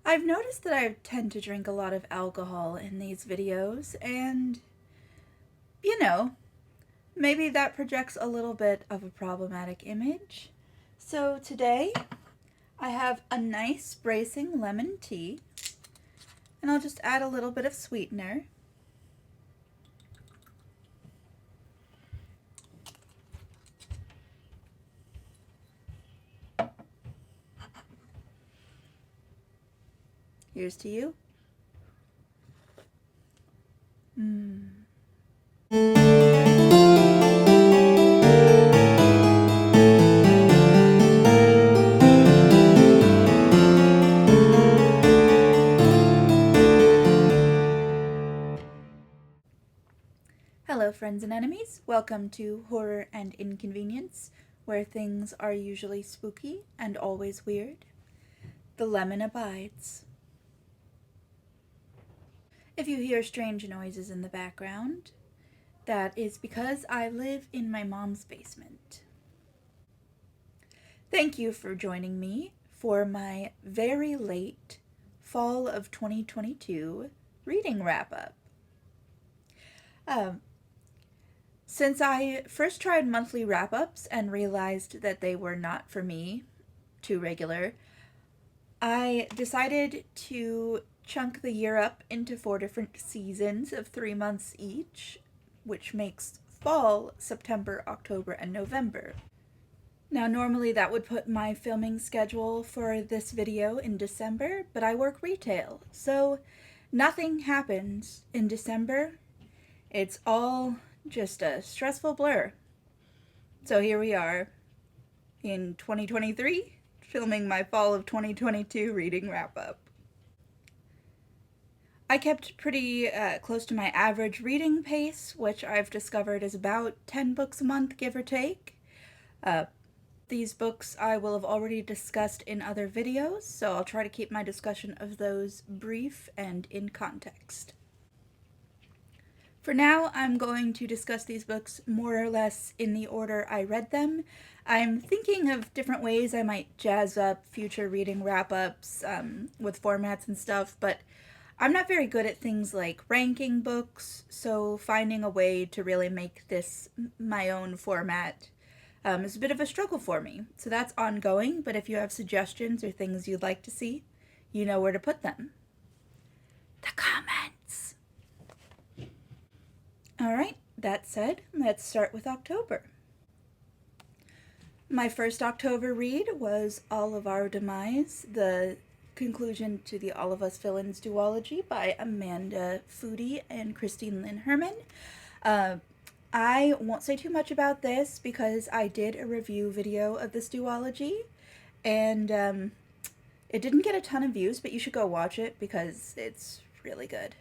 I've noticed that I tend to drink a lot of alcohol in these videos, and, you know, maybe that projects a little bit of a problematic image. So today, I have a nice bracing lemon tea, and I'll just add a little bit of sweetener. Here's to you. Hello, friends and enemies. Welcome to Horror and Inconvenience, where things are usually spooky and always weird. The lemon abides. If you hear strange noises in the background, that is because I live in my mom's basement. Thank you for joining me for my very late fall of 2022 reading wrap-up. Since I first tried monthly wrap-ups and realized that they were not for me, too regular, I decided to chunk the year up into 4 different seasons of 3 months each, which makes fall, September, October, and November. Now, normally that would put my filming schedule for this video in December, but I work retail, so nothing happens in December. It's all just a stressful blur. So here we are in 2023, filming my fall of 2022 reading wrap-up. I kept pretty close to my average reading pace, which I've discovered is about 10 books a month, give or take. These books I will have already discussed in other videos, so I'll try to keep my discussion of those brief and in context. For now, I'm going to discuss these books more or less in the order I read them. I'm thinking of different ways I might jazz up future reading wrap-ups with formats and stuff, but I'm not very good at things like ranking books, so finding a way to really make this my own format is a bit of a struggle for me. So that's ongoing, but if you have suggestions or things you'd like to see, you know where to put them. The comments! Alright, that said, let's start with October. My first October read was All of Our Demise, the conclusion to the All of Us Villains duology by Amanda Foody and Christine Lynn Herman. I won't say too much about this because I did a review video of this duology, and it didn't get a ton of views, but you should go watch it because it's really good.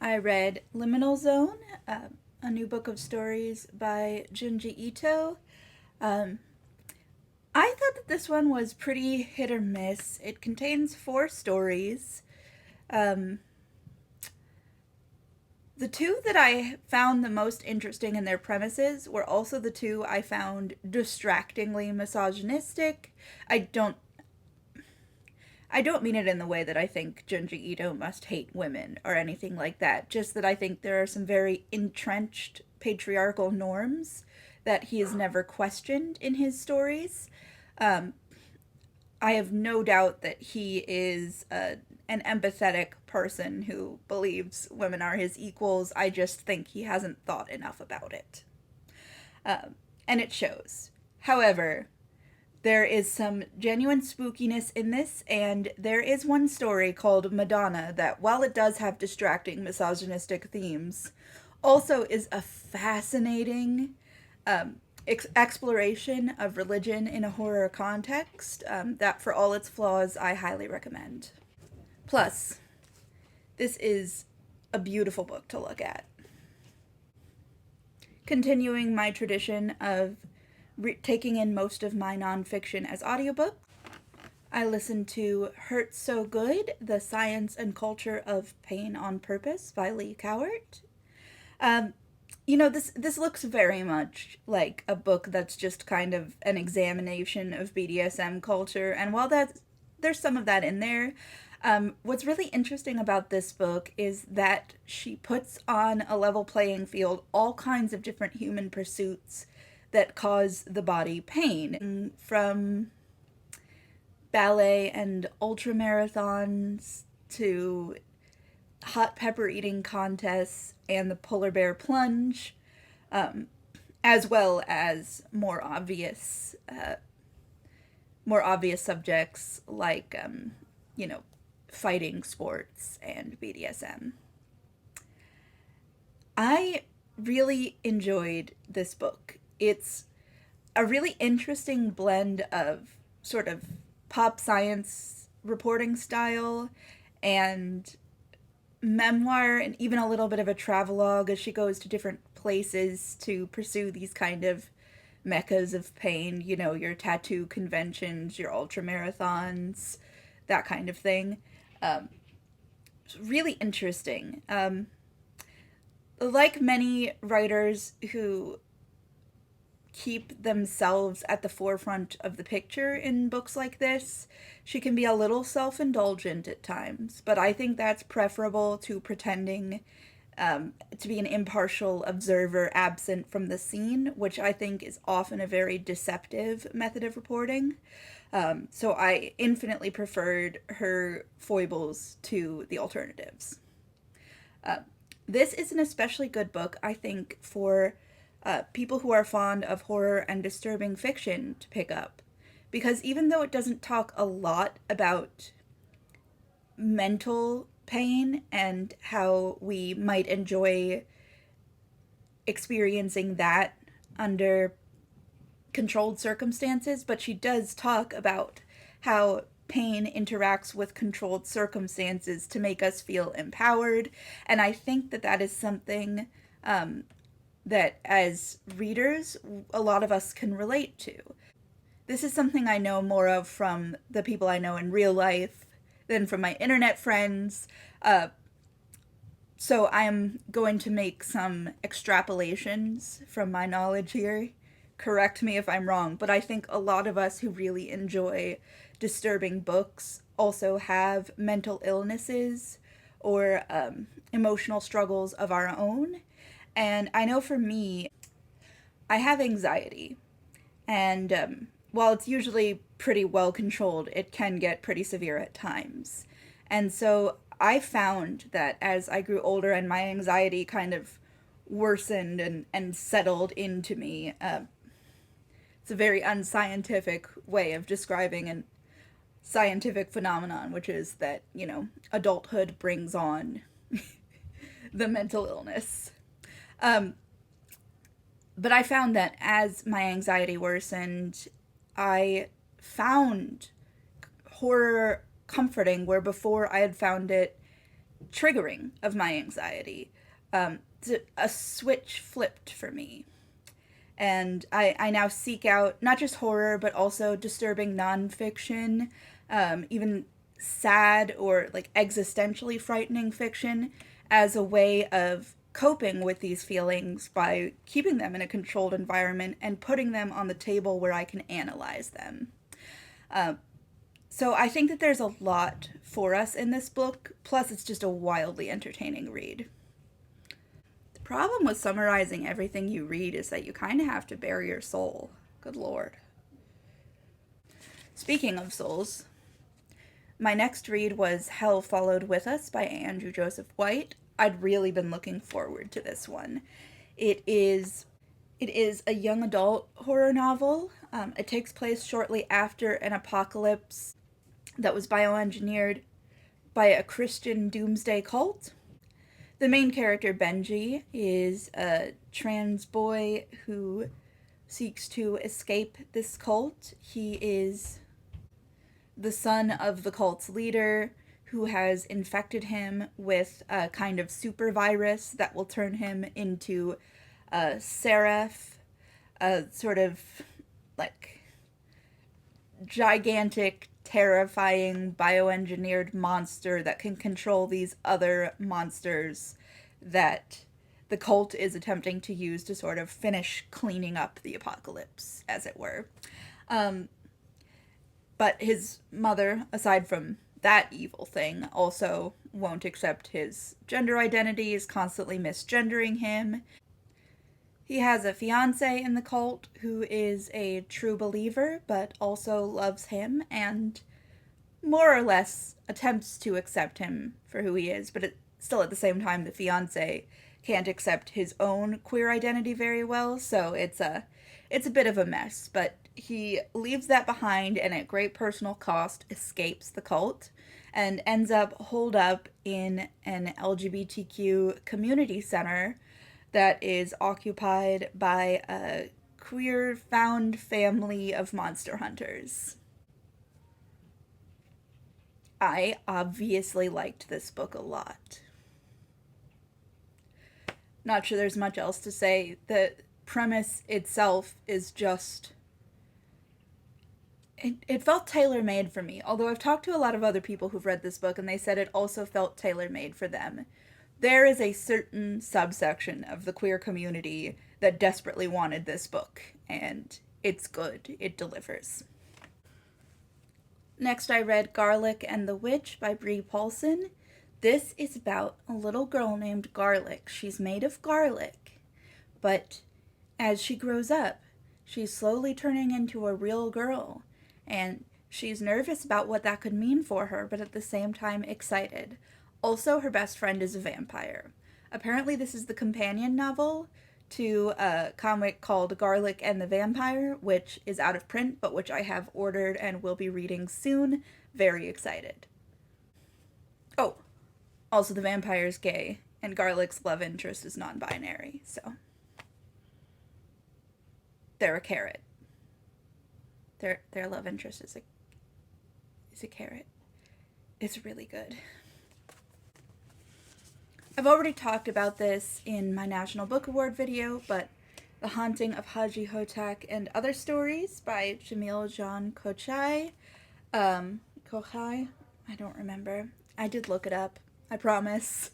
I read Liminal Zone, a new book of stories by Junji Ito. I thought that this one was pretty hit or miss. It contains 4 stories. The 2 that I found the most interesting in their premises were also the 2 I found distractingly misogynistic. I don't mean it in the way that I think Junji Ito must hate women or anything like that, just that I think there are some very entrenched patriarchal norms that he has never questioned in his stories. I have no doubt that he is an empathetic person who believes women are his equals. I just think he hasn't thought enough about it. And it shows. However, there is some genuine spookiness in this, and there is one story called Madonna that, while it does have distracting misogynistic themes, also is a fascinating exploration of religion in a horror context that, for all its flaws, I highly recommend. Plus, this is a beautiful book to look at. Continuing my tradition of taking in most of my nonfiction as audiobook, I listened to Hurt So Good, The Science and Culture of Pain on Purpose by Leigh Cowart. You know, this looks very much like a book that's just kind of an examination of BDSM culture, and while there's some of that in there, What's really interesting about this book is that she puts on a level playing field all kinds of different human pursuits that cause the body pain, from ballet and ultra marathons to hot pepper eating contests and the polar bear plunge, as well as more obvious subjects like you know, fighting sports and BDSM. I really enjoyed this book. It's a really interesting blend of sort of pop science reporting style and memoir, and even a little bit of a travelogue as she goes to different places to pursue these kind of meccas of pain, you know, your tattoo conventions, your ultra marathons, that kind of thing. It's really interesting. Like many writers who keep themselves at the forefront of the picture in books like this, she can be a little self-indulgent at times, but I think that's preferable to pretending to be an impartial observer absent from the scene, which I think is often a very deceptive method of reporting. So I infinitely preferred her foibles to the alternatives. This is an especially good book, I think, for people who are fond of horror and disturbing fiction to pick up. Because even though it doesn't talk a lot about mental pain and how we might enjoy experiencing that under controlled circumstances, but she does talk about how pain interacts with controlled circumstances to make us feel empowered. And I think that that is something that as readers, a lot of us can relate to. This is something I know more of from the people I know in real life than from my internet friends. So I'm going to make some extrapolations from my knowledge here. Correct me if I'm wrong, but I think a lot of us who really enjoy disturbing books also have mental illnesses or emotional struggles of our own. And I know for me, I have anxiety. And while it's usually pretty well controlled, it can get pretty severe at times. And so I found that as I grew older and my anxiety kind of worsened and settled into me, it's a very unscientific way of describing a scientific phenomenon, which is that, you know, adulthood brings on the mental illness. But I found that as my anxiety worsened, I found horror comforting where before I had found it triggering of my anxiety. A switch flipped for me. And I now seek out not just horror, but also disturbing nonfiction, even sad or like existentially frightening fiction as a way of coping with these feelings by keeping them in a controlled environment and putting them on the table where I can analyze them. So I think that there's a lot for us in this book, plus it's just a wildly entertaining read. The problem with summarizing everything you read is that you kind of have to bare your soul. Good lord. Speaking of souls, my next read was Hell Followed With Us by Andrew Joseph White. I'd really been looking forward to this one. It is a young adult horror novel. It takes place shortly after an apocalypse that was bioengineered by a Christian doomsday cult. The main character, Benji, is a trans boy who seeks to escape this cult. He is the son of the cult's leader, who has infected him with a kind of super virus that will turn him into a seraph, a sort of like gigantic, terrifying, bioengineered monster that can control these other monsters that the cult is attempting to use to sort of finish cleaning up the apocalypse, as it were. But his mother, aside from that evil thing also won't accept his gender identity, is constantly misgendering him. He has a fiance in the cult who is a true believer, but also loves him and more or less attempts to accept him for who he is, but still at the same time, the fiance can't accept his own queer identity very well, so it's a bit of a mess, but he leaves that behind and at great personal cost escapes the cult and ends up holed up in an LGBTQ community center that is occupied by a queer found family of monster hunters. I obviously liked this book a lot. Not sure there's much else to say. The premise itself is just... It felt tailor-made for me, although I've talked to a lot of other people who've read this book and they said it also felt tailor-made for them. There is a certain subsection of the queer community that desperately wanted this book, and it's good. It delivers. Next, I read Garlic and the Witch by Bree Paulsen. This is about a little girl named Garlic. She's made of garlic, but as she grows up, she's slowly turning into a real girl, and she's nervous about what that could mean for her, but at the same time excited. Also, her best friend is a vampire. Apparently, this is the companion novel to a comic called Garlic and the Vampire, which is out of print, but which I have ordered and will be reading soon. Very excited. Oh, also the vampire is gay, and Garlic's love interest is non-binary, so... They're a carrot. Their love interest is a carrot. It's really good. I've already talked about this in my National Book Award video, but The Haunting of Hajji, Hotak, and Other Stories by Jamil John Kochai. Kochai? I don't remember. I did look it up. I promise.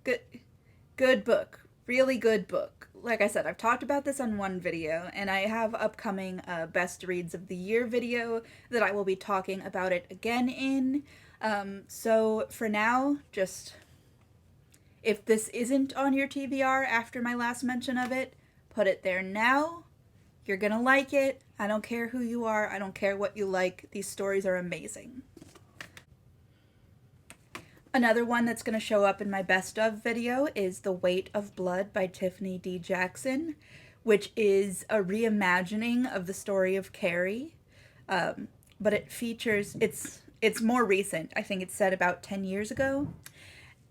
Good book. Really good book. Like I said, I've talked about this on one video, and I have upcoming Best Reads of the Year video that I will be talking about it again in. So for now, just, if this isn't on your TBR after my last mention of it, put it there now. You're gonna like it. I don't care who you are. I don't care what you like. These stories are amazing. Another one that's going to show up in my best of video is The Weight of Blood by Tiffany D. Jackson, which is a reimagining of the story of Carrie. But it features, it's more recent. I think it's set about 10 years ago.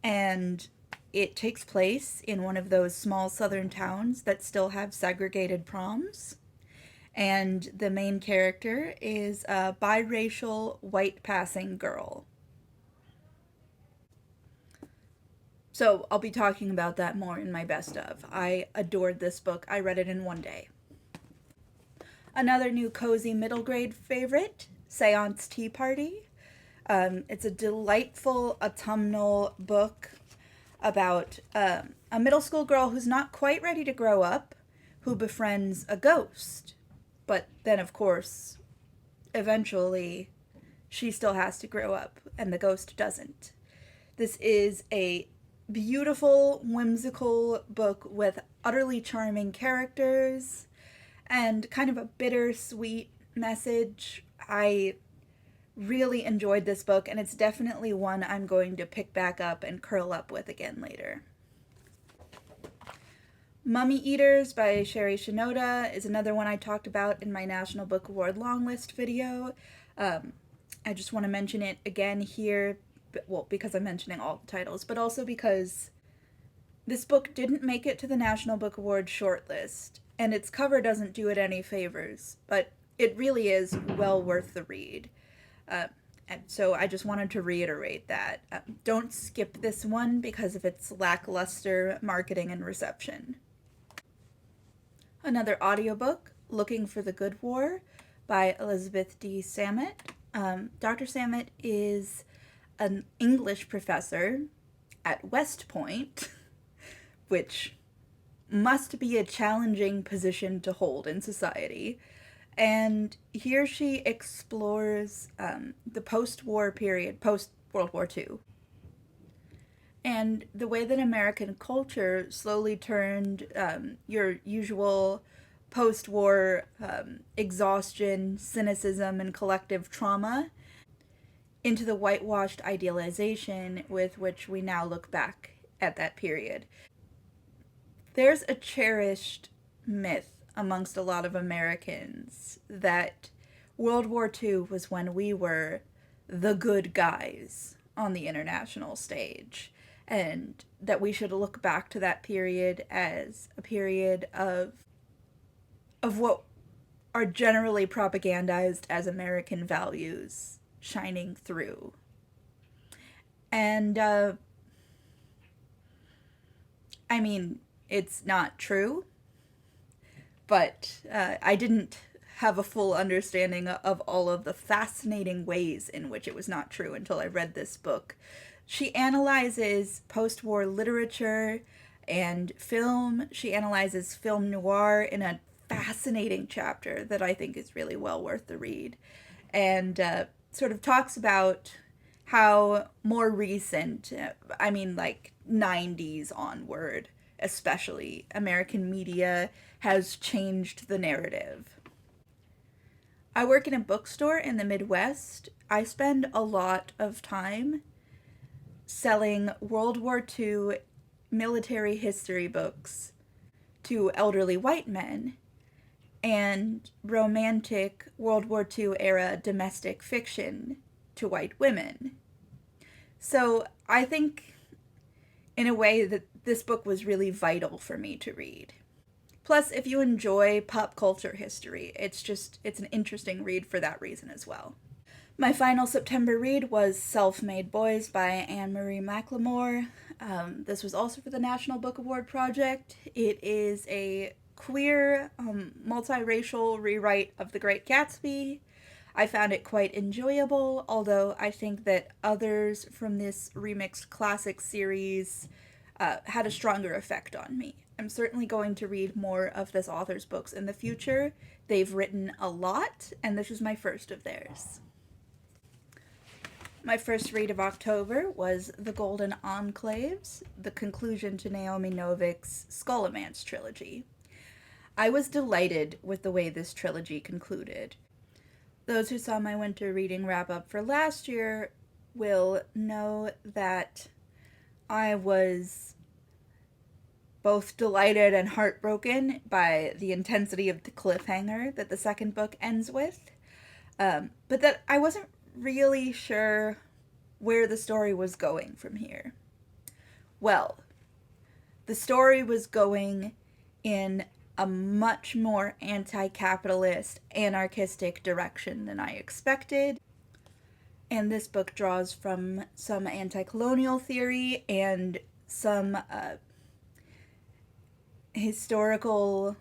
And it takes place in one of those small southern towns that still have segregated proms. And the main character is a biracial, white-passing girl. So I'll be talking about that more in my best of. I adored this book. I read it in one day. Another new cozy middle grade favorite, Seance Tea Party. It's a delightful autumnal book about a middle school girl who's not quite ready to grow up, who befriends a ghost. But then, of course, eventually she still has to grow up, and the ghost doesn't. This is a beautiful, whimsical book with utterly charming characters and kind of a bittersweet message. I really enjoyed this book, and it's definitely one I'm going to pick back up and curl up with again later. Mummy Eaters by Shenoda is another one I talked about in my National Book Award long list video. I just want to mention it again here, well, because I'm mentioning all the titles, but also because this book didn't make it to the National Book Award shortlist, and its cover doesn't do it any favors, but it really is well worth the read. And so I just wanted to reiterate that. Don't skip this one because of its lackluster marketing and reception. Another audiobook, Looking for the Good War by Elizabeth D. Samet. Dr. Samet is an English professor at West Point, which must be a challenging position to hold in society. And here she explores the post-war period, post-World War II, and the way that American culture slowly turned your usual post-war exhaustion, cynicism, and collective trauma into the whitewashed idealization with which we now look back at that period. There's a cherished myth amongst a lot of Americans that World War II was when we were the good guys on the international stage, and that we should look back to that period as a period of what are generally propagandized as American values shining through. And I mean, it's not true, but I didn't have a full understanding of all of the fascinating ways in which it was not true until I read this book. She analyzes post-war literature and film. She analyzes film noir in a fascinating chapter that I think is really well worth the read, and sort of talks about how more recent, I mean like 90s onward, especially, American media has changed the narrative. I work in a bookstore in the Midwest. I spend a lot of time selling World War II military history books to elderly white men and romantic World War II era domestic fiction to white women. So I think, in a way, that this book was really vital for me to read. Plus, if you enjoy pop culture history, it's an interesting read for that reason as well. My final September read was Self-Made Boys by Anne-Marie McLemore. This was also for the National Book Award Project. It is a queer, multiracial rewrite of The Great Gatsby. I found it quite enjoyable, although I think that others from this remixed classic series had a stronger effect on me. I'm certainly going to read more of this author's books in the future. They've written a lot, and this is my first of theirs. My first read of October was The Golden Enclaves, the conclusion to Naomi Novik's Scholomance trilogy. I was delighted with the way this trilogy concluded. Those who saw my winter reading wrap-up for last year will know that I was both delighted and heartbroken by the intensity of the cliffhanger that the second book ends with, but that I wasn't really sure where the story was going from here. Well, the story was going in a much more anti-capitalist, anarchistic direction than I expected, and this book draws from some anti-colonial theory and some historical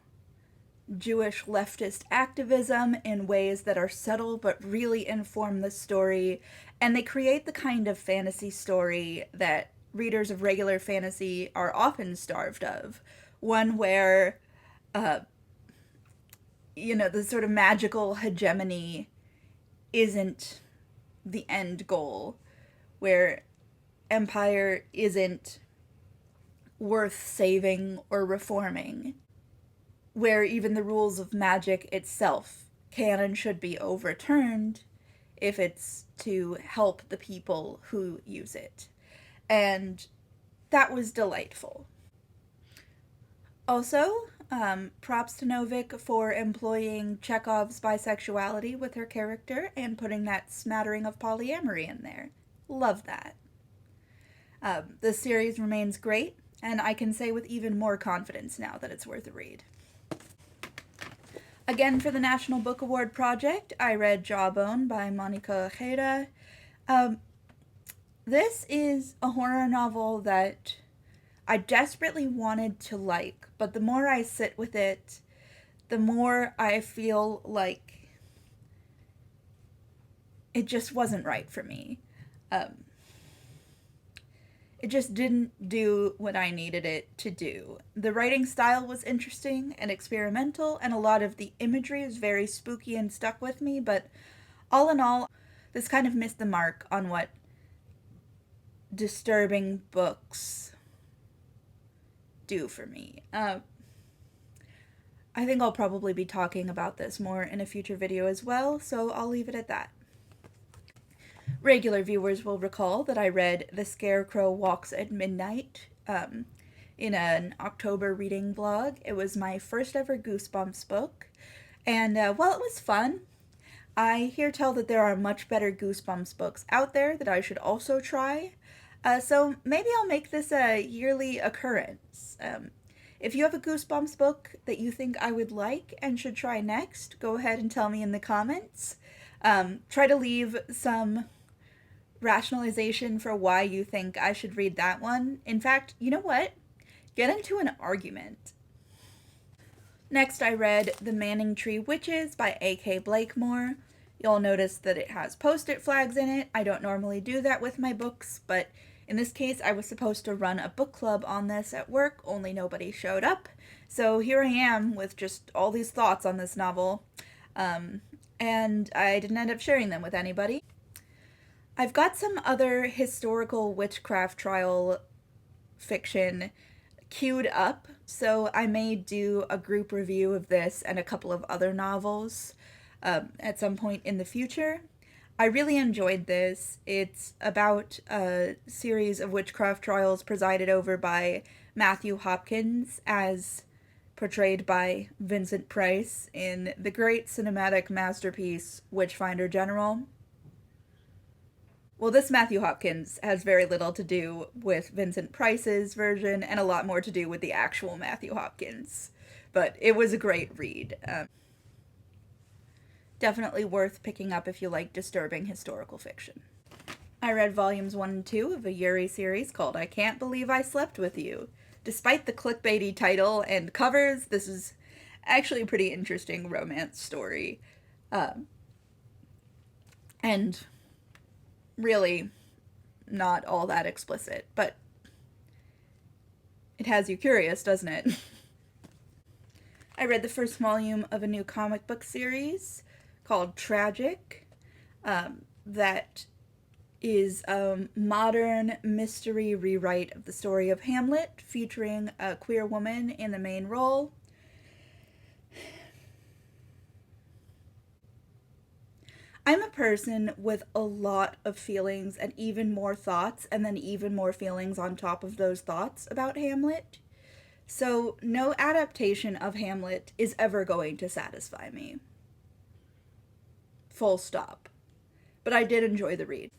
Jewish leftist activism in ways that are subtle but really inform the story, and they create the kind of fantasy story that readers of regular fantasy are often starved of. One where, the sort of magical hegemony isn't the end goal, where empire isn't worth saving or reforming, where even the rules of magic itself can and should be overturned if it's to help the people who use it. And that was delightful. Also, props to Novik for employing Chekhov's bisexuality with her character and putting that smattering of polyamory in there. Love that. The series remains great, and I can say with even more confidence now that it's worth a read. Again, for the National Book Award Project, I read Jawbone by Monica Ojeda. This is a horror novel that I desperately wanted to like, but the more I sit with it, the more I feel like it just wasn't right for me. it just didn't do what I needed it to do. The writing style was interesting and experimental, and a lot of the imagery is very spooky and stuck with me, but all in all, this kind of missed the mark on what disturbing books do for me. I think I'll probably be talking about this more in a future video as well, so I'll leave it at that. Regular viewers will recall that I read The Scarecrow Walks at Midnight in an October reading blog. It was my first ever Goosebumps book, and while it was fun, I hear tell that there are much better Goosebumps books out there that I should also try, so maybe I'll make this a yearly occurrence. If you have a Goosebumps book that you think I would like and should try next, go ahead and tell me in the comments. Try to leave some rationalization for why you think I should read that one. In fact, you know what? Get into an argument. Next, I read The Manningtree Witches by A.K. Blakemore. You'll notice that it has post-it flags in it. I don't normally do that with my books, but in this case, I was supposed to run a book club on this at work, only nobody showed up. So here I am with just all these thoughts on this novel, and I didn't end up sharing them with anybody. I've got some other historical witchcraft trial fiction queued up, so I may do a group review of this and a couple of other novels at some point in the future. I really enjoyed this. It's about a series of witchcraft trials presided over by Matthew Hopkins, as portrayed by Vincent Price in the great cinematic masterpiece Witchfinder General. Well, this Matthew Hopkins has very little to do with Vincent Price's version and a lot more to do with the actual Matthew Hopkins. But it was a great read. Definitely worth picking up if you like disturbing historical fiction. I read volumes 1 and 2 of a Yuri series called I Can't Believe I Slept With You. Despite the clickbaity title and covers, this is actually a pretty interesting romance story. And really not all that explicit, but it has you curious, doesn't it? I read the first volume of a new comic book series called Tragic, that is a modern mystery rewrite of the story of Hamlet, featuring a queer woman in the main role. I'm a person with a lot of feelings and even more thoughts, and then even more feelings on top of those thoughts about Hamlet. So no adaptation of Hamlet is ever going to satisfy me. Full stop. But I did enjoy the read.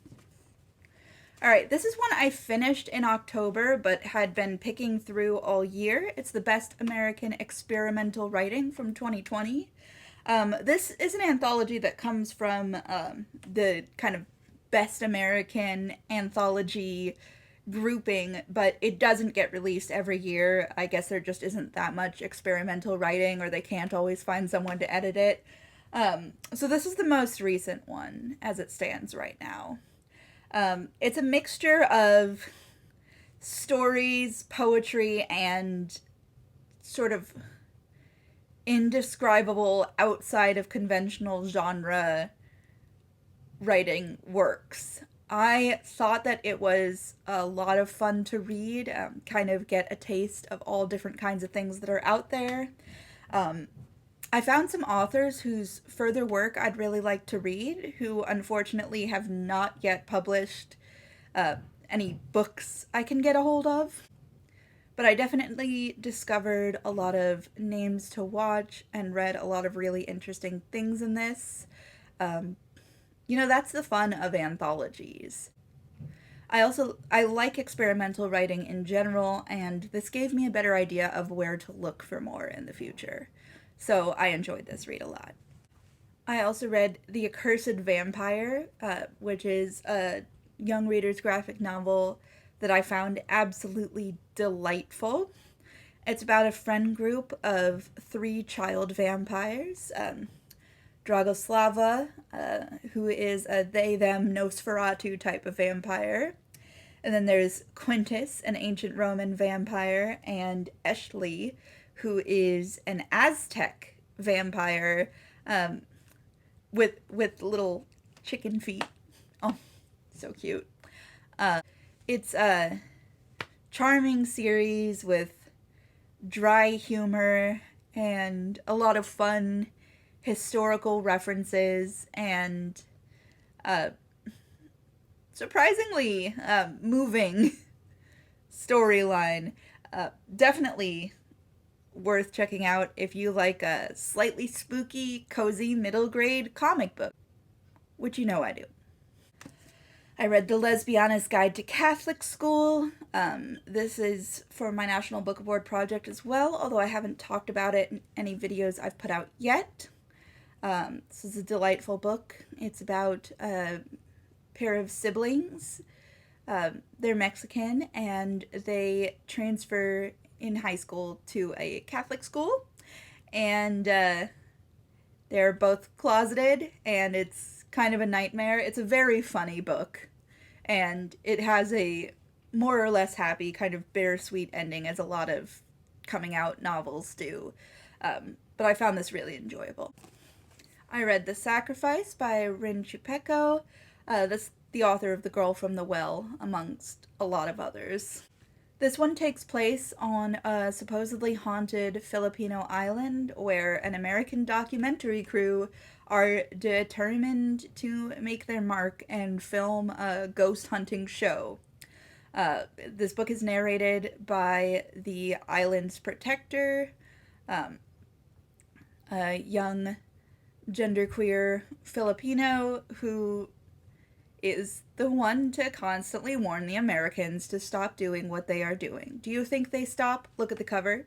Alright, this is one I finished in October but had been picking through all year. It's the Best American Experimental Writing from 2020. This is an anthology that comes from the kind of Best American Anthology grouping, but it doesn't get released every year. I guess there just isn't that much experimental writing, or they can't always find someone to edit it. So this is the most recent one as it stands right now. It's a mixture of stories, poetry, and sort of indescribable, outside of conventional genre writing works. I thought that it was a lot of fun to read, kind of get a taste of all different kinds of things that are out there. I found some authors whose further work I'd really like to read, who unfortunately have not yet published any books I can get a hold of. But I definitely discovered a lot of names to watch and read a lot of really interesting things in this. You know, that's the fun of anthologies. I like experimental writing in general, and this gave me a better idea of where to look for more in the future. So I enjoyed this read a lot. I also read The Accursed Vampire, which is a young reader's graphic novel that I found absolutely delightful. It's about a friend group of 3 child vampires. Dragoslava, who is a they-them Nosferatu type of vampire. And then there's Quintus, an ancient Roman vampire, and Eshley, who is an Aztec vampire with little chicken feet. Oh, so cute. It's a charming series with dry humor and a lot of fun historical references and surprisingly moving storyline. Definitely worth checking out if you like a slightly spooky, cozy middle grade comic book, which you know I do. I read The Lesbiana's Guide to Catholic School. This is for my National Book Award project as well, although I haven't talked about it in any videos I've put out yet. This is a delightful book. It's about a pair of siblings. They're Mexican, and they transfer in high school to a Catholic school, and they're both closeted, and it's kind of a nightmare. It's a very funny book, and it has a more or less happy, kind of bittersweet ending, as a lot of coming out novels do. But I found this really enjoyable. I read The Sacrifice by Rin Chupeco. That's the author of The Girl from the Well, amongst a lot of others. This one takes place on a supposedly haunted Filipino island where an American documentary crew are determined to make their mark and film a ghost hunting show. This book is narrated by the island's protector, a young genderqueer Filipino who is the one to constantly warn the Americans to stop doing what they are doing. Do you think they stop? Look at the cover.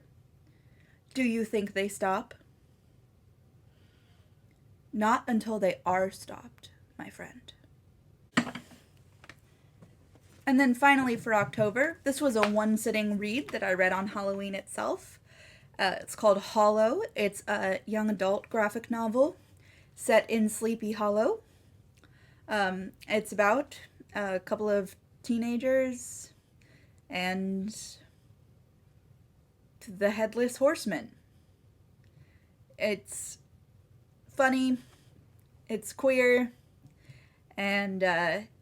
Do you think they stop? Not until they are stopped, my friend. And then finally for October, this was a one-sitting read that I read on Halloween itself. It's called Hollow. It's a young adult graphic novel set in Sleepy Hollow. It's about a couple of teenagers and the Headless Horseman. It's funny, it's queer, and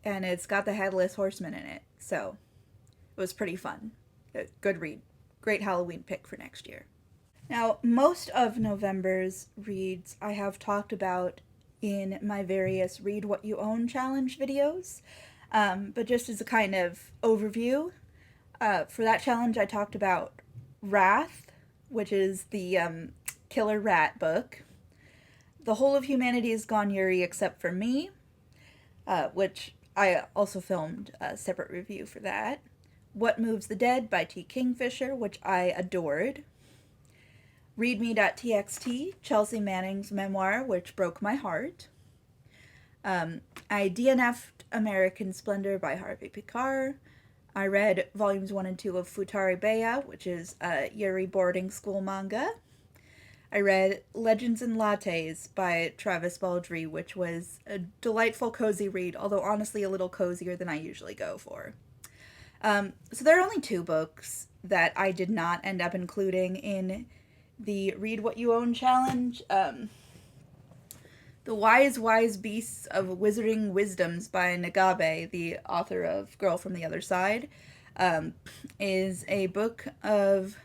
it's got the Headless Horseman in it, so it was pretty fun. Good read. Great Halloween pick for next year. Now, most of November's reads I have talked about in my various Read What You Own challenge videos, but just as a kind of overview, for that challenge I talked about Wrath, which is the killer rat book, The Whole of Humanity Is Gone Yuri Except for Me, which I also filmed a separate review for that, What Moves the Dead by T. Kingfisher, which I adored, ReadMe.txt, Chelsea Manning's memoir, which broke my heart. I DNF'd American Splendor by Harvey Picard. I read volumes 1 and 2 of Futari Beya, which is a Yuri boarding school manga. I read Legends and Lattes by Travis Baldry, which was a delightful, cozy read, although honestly a little cozier than I usually go for. So there are only 2 books that I did not end up including in the Read What You Own challenge. The Wise Beasts of Wizarding Wisdoms by Nagabe, the author of Girl from the Other Side, is a book of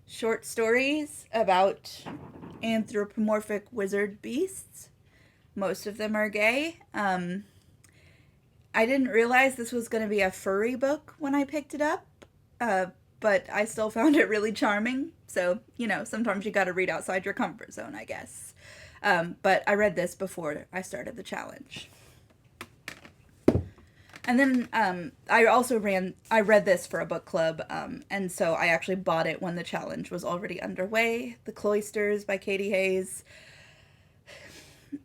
short stories about anthropomorphic wizard beasts. Most of them are gay. I didn't realize this was going to be a furry book when I picked it up, but I still found it really charming. So, you know, sometimes you gotta read outside your comfort zone, I guess. But I read this before I started the challenge. And then I read this for a book club, and so I actually bought it when the challenge was already underway. The Cloisters by Katie Hayes.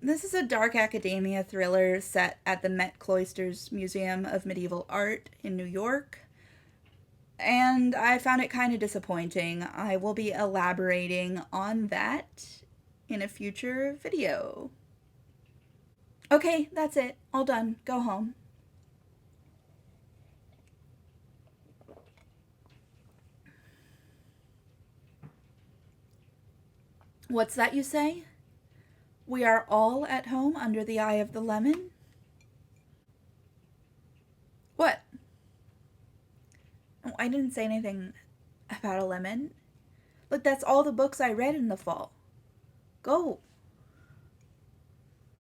This is a dark academia thriller set at the Met Cloisters Museum of Medieval Art in New York. And I found it kind of disappointing. I will be elaborating on that in a future video. Okay, that's it. All done. Go home. What's that you say? We are all at home under the eye of the lemon? What? Oh, I didn't say anything about a lemon. Look, that's all the books I read in the fall. Go,